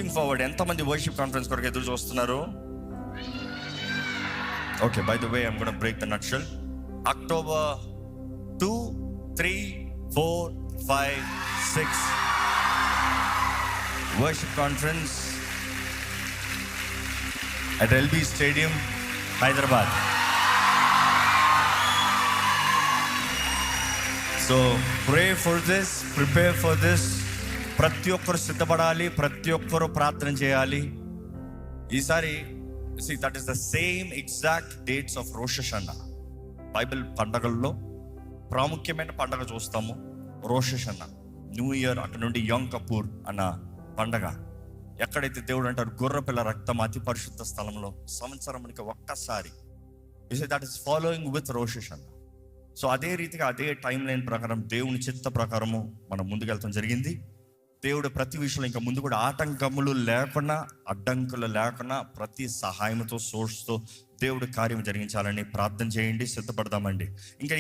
Looking forward. ఎంతమంది worship conference కొరకు ఎదురు చూస్తున్నారు? Okay, by the way I'm gonna break the nutshell. October 2, 3, 4, 5, 6 worship conference at LB Stadium, Hyderabad. So pray for this, prepare for this. ప్రతి ఒక్కరు సిద్ధపడాలి, ప్రతి ఒక్కరు ప్రార్థన చేయాలి. ఈసారి that is the same exact dates of Roche హషానా. Bible పండగల్లో ప్రాముఖ్యమైన పండగ చూస్తాము, రోష్ హషానా, న్యూ ఇయర్. అక్కడ నుండి యం కపూర్ అన్న పండగ. ఎక్కడైతే దేవుడు అంటారు గొర్రెపిల్ల రక్తం అతి పరిశుద్ధ స్థలంలో సంవత్సరానికి ఒక్కసారి. That is following with Roche హషానా. So అదే రీతిగా అదే టైం లైన్ ప్రకారం దేవుని చిత్త ప్రకారము మనం ముందుకెళ్తాం జరిగింది. దేవుడు ప్రతి విషయంలో ఇంకా ముందు కూడా ఆటంకములు లేకుండా, అడ్డంకులు లేకుండా ప్రతి సహాయంతో, సోర్స్తో దేవుడు కార్యం జరిగించాలని ప్రార్థన చేయండి. సిద్ధపడదామండి. ఇంకా